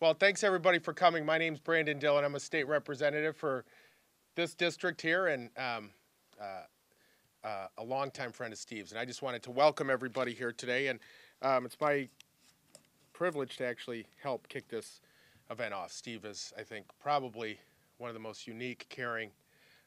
Well, thanks everybody for coming. My name's Brandon Dillon. I'm a state representative for this district here and a longtime friend of Steve's. And I just wanted to welcome everybody here today. And it's my privilege to actually help kick this event off. Steve is, I think, probably one of the most unique, caring,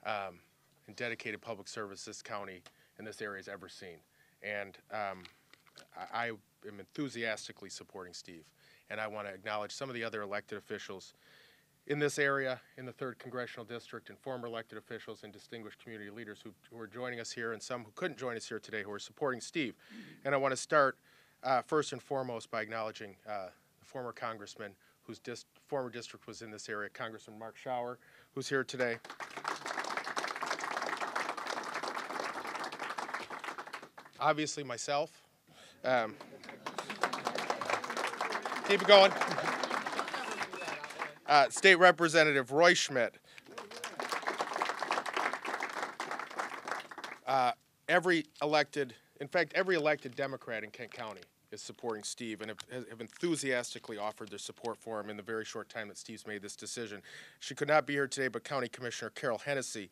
and dedicated public service this county and this area has ever seen. And I am enthusiastically supporting Steve. And I want to acknowledge some of the other elected officials in this area, in the 3rd Congressional District, and former elected officials and distinguished community leaders who are joining us here, and some who couldn't join us here today who are supporting Steve. And I want to start first and foremost by acknowledging the former congressman whose former district was in this area, Congressman Mark Schauer, who's here today. Obviously myself. Keep it going. State Representative Roy Schmidt. Every elected Democrat in Kent County is supporting Steve and have enthusiastically offered their support for him in the very short time that Steve's made this decision. She could not be here today, but County Commissioner Carol Hennessy,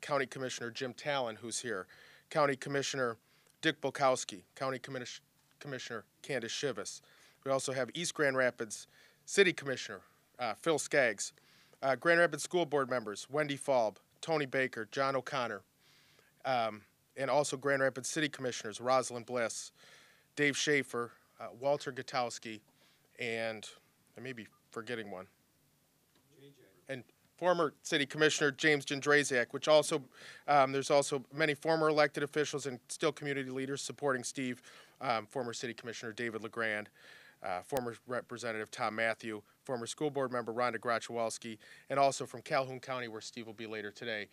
County Commissioner Jim Talon, who's here, County Commissioner Dick Bulkowski, County Commissioner Candace Shivas. We also have East Grand Rapids City Commissioner Phil Skaggs, Grand Rapids School Board members Wendy Falb, Tony Baker, John O'Connor, and also Grand Rapids City Commissioners Rosalind Bliss, Dave Schaefer, Walter Gutowski, and I may be forgetting one. And former City Commissioner James Jędrzejczak, which also, there's also many former elected officials and still community leaders supporting Steve, former City Commissioner David LeGrand, former Representative Tom Matthew, former school board member Rhonda Grachowalski, and also from Calhoun County, where Steve will be later today.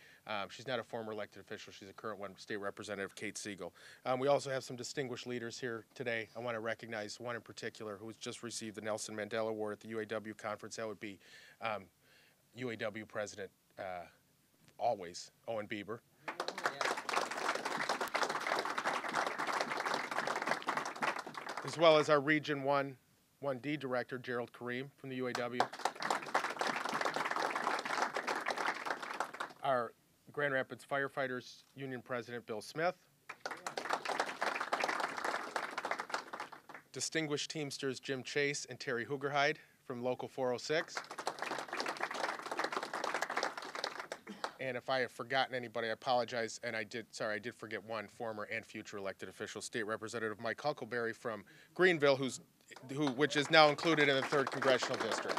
She's not a former elected official. She's a current one, State Representative Kate Siegel. We also have some distinguished leaders here today. I want to recognize one in particular who has just received the Nelson Mandela Award at the UAW conference. That would be UAW President, always, Owen Bieber. As well as our Region 1D Director, Gerald Kareem from the UAW. Our Grand Rapids Firefighters Union President, Bill Smith. Distinguished Teamsters Jim Chase and Terry Hoogerhide from Local 406. And if I have forgotten anybody, I apologize. And I did forget one former and future elected official, State Representative Mike Huckleberry from Greenville, which is now included in the 3rd Congressional District.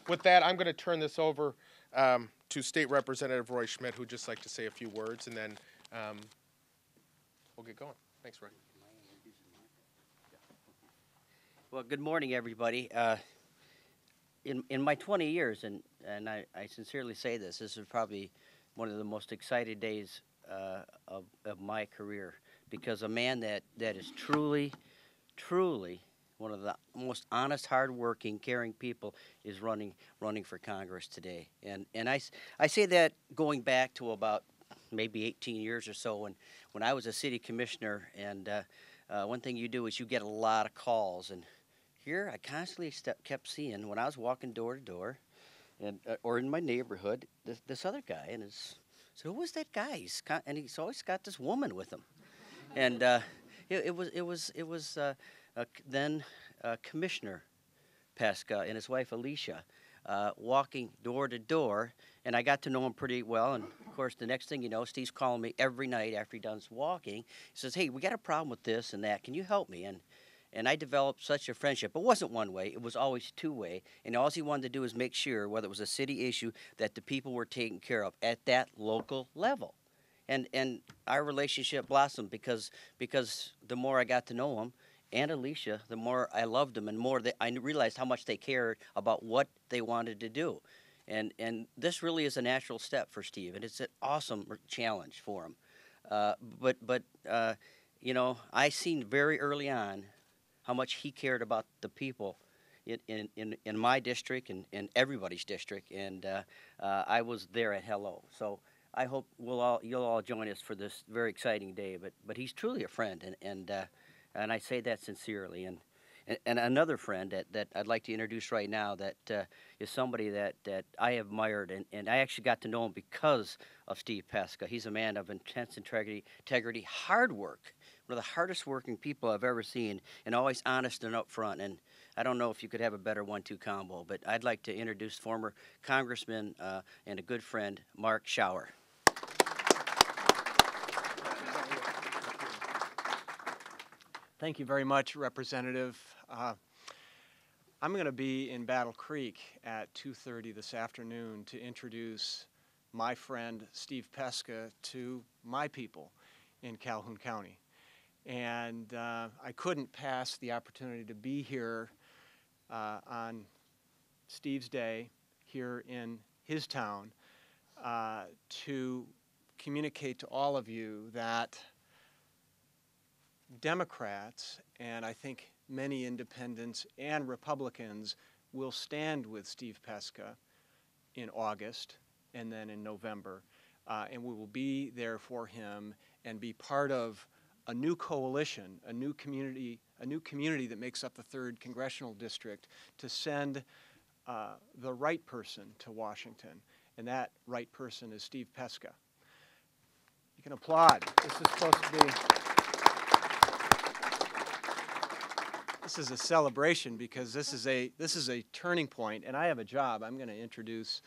With that, I'm going to turn this over to State Representative Roy Schmidt, who'd just like to say a few words, and then we'll get going. Thanks, Roy. Well, good morning, everybody. In my 20 years, and I sincerely say this is probably one of the most exciting days of my career, because a man that is truly one of the most honest, hardworking, caring people is running for Congress today. And I say that going back to about maybe 18 years or so when I was a city commissioner, and one thing you do is you get a lot of calls, and here I constantly kept seeing, when I was walking door to door, and or in my neighborhood, this other guy, and so who was that guy? And he's always got this woman with him, and it was then Commissioner Pestka and his wife Alicia walking door to door, and I got to know him pretty well. And of course, the next thing you know, Steve's calling me every night after he does walking. He says, "Hey, we got a problem with this and that. Can you help me?" And I developed such a friendship. It wasn't one way. It was always two way. And all he wanted to do was make sure, whether it was a city issue, that the people were taken care of at that local level. And our relationship blossomed because the more I got to know him and Alicia, the more I loved them, and more that I realized how much they cared about what they wanted to do. And this really is a natural step for Steve, and it's an awesome challenge for him. But you know, I seen very early on how much he cared about the people in my district and in everybody's district, and I was there at hello. So I hope you'll all join us for this very exciting day. But he's truly a friend, and I say that sincerely. And And another friend that I'd like to introduce right now that is somebody that I admired, and I actually got to know him because of Steve Pestka. He's a man of intense integrity, hard work, one of the hardest working people I've ever seen, and always honest and upfront. And I don't know if you could have a better 1-2 combo, but I'd like to introduce former Congressman and a good friend, Mark Schauer. Thank you very much, Representative. I'm going to be in Battle Creek at 2:30 this afternoon to introduce my friend Steve Pestka to my people in Calhoun County. And I couldn't pass the opportunity to be here on Steve's day here in his town to communicate to all of you that Democrats, and I think many independents and Republicans, will stand with Steve Pestka in August and then in November, and we will be there for him and be part of a new coalition, a new community that makes up the 3rd Congressional District to send the right person to Washington, and that right person is Steve Pestka. You can applaud. This is supposed to be... This is a celebration because this is a turning point, and I have a job. I'm going to introduce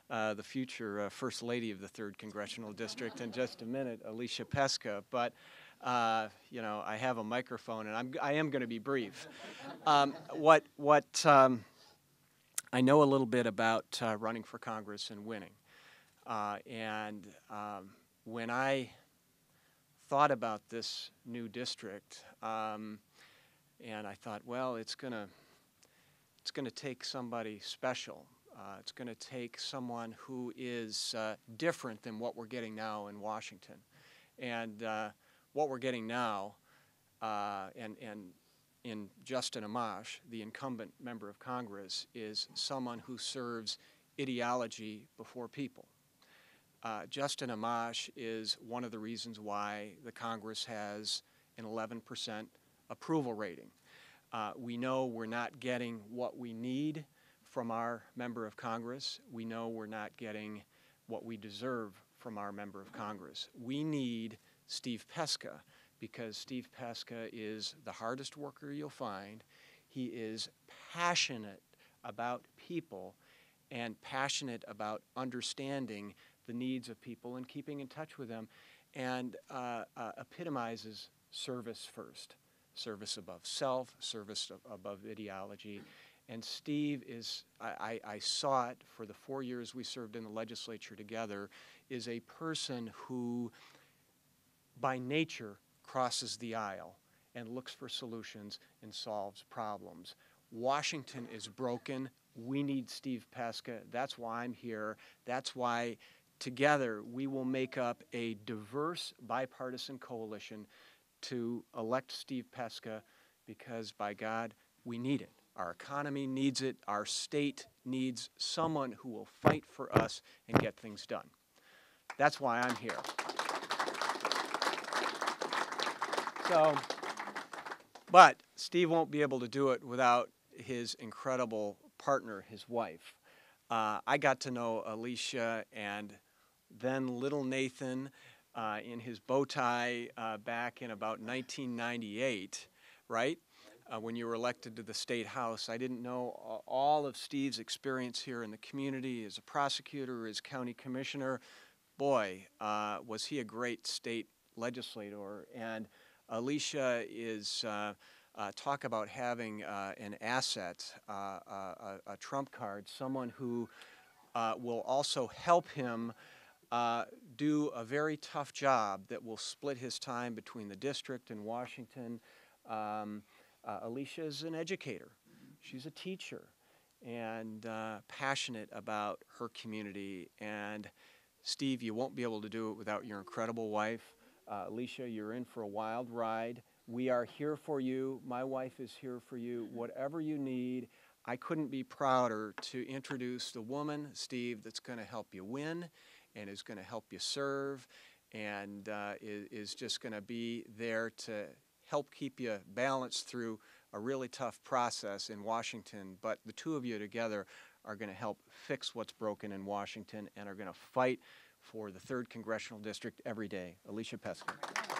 the future First Lady of the 3rd Congressional District in just a minute, Alicia Pestka. But you know, I have a microphone, and I am going to be brief. I know a little bit about running for Congress and winning, and when I thought about this new district. And I thought, well, it's gonna take somebody special. It's gonna take someone who is different than what we're getting now in Washington. And what we're getting now, and in Justin Amash, the incumbent member of Congress, is someone who serves ideology before people. Justin Amash is one of the reasons why the Congress has an 11% approval rating. We know we're not getting what we need from our member of Congress. We know we're not getting what we deserve from our member of Congress. We need Steve Pestka because Steve Pestka is the hardest worker you'll find. He is passionate about people and passionate about understanding the needs of people and keeping in touch with them, and epitomizes service first. Service above self, service above ideology. And Steve is, I saw it for the 4 years we served in the legislature together, is a person who by nature crosses the aisle and looks for solutions and solves problems. Washington is broken. We need Steve Pestka. That's why I'm here. That's why together we will make up a diverse bipartisan coalition to elect Steve Pestka, because by God, we need it. Our economy needs it. Our state needs someone who will fight for us and get things done. That's why I'm here. So, but Steve won't be able to do it without his incredible partner, his wife. I got to know Alicia and then little Nathan in his bow tie back in about 1998, right? When you were elected to the State House. I didn't know all of Steve's experience here in the community as a prosecutor, as county commissioner. Boy, was he a great state legislator. And Alicia is, talk about having an asset, a trump card, someone who will also help him do a very tough job that will split his time between the district and Washington. Alicia is an educator. She's a teacher and passionate about her community. And Steve, you won't be able to do it without your incredible wife. Alicia, you're in for a wild ride. We are here for you. My wife is here for you. Whatever you need, I couldn't be prouder to introduce the woman, Steve, that's going to help you win and is going to help you serve and is just going to be there to help keep you balanced through a really tough process in Washington, but the two of you together are going to help fix what's broken in Washington and are going to fight for the 3rd Congressional District every day. Alicia Pestka.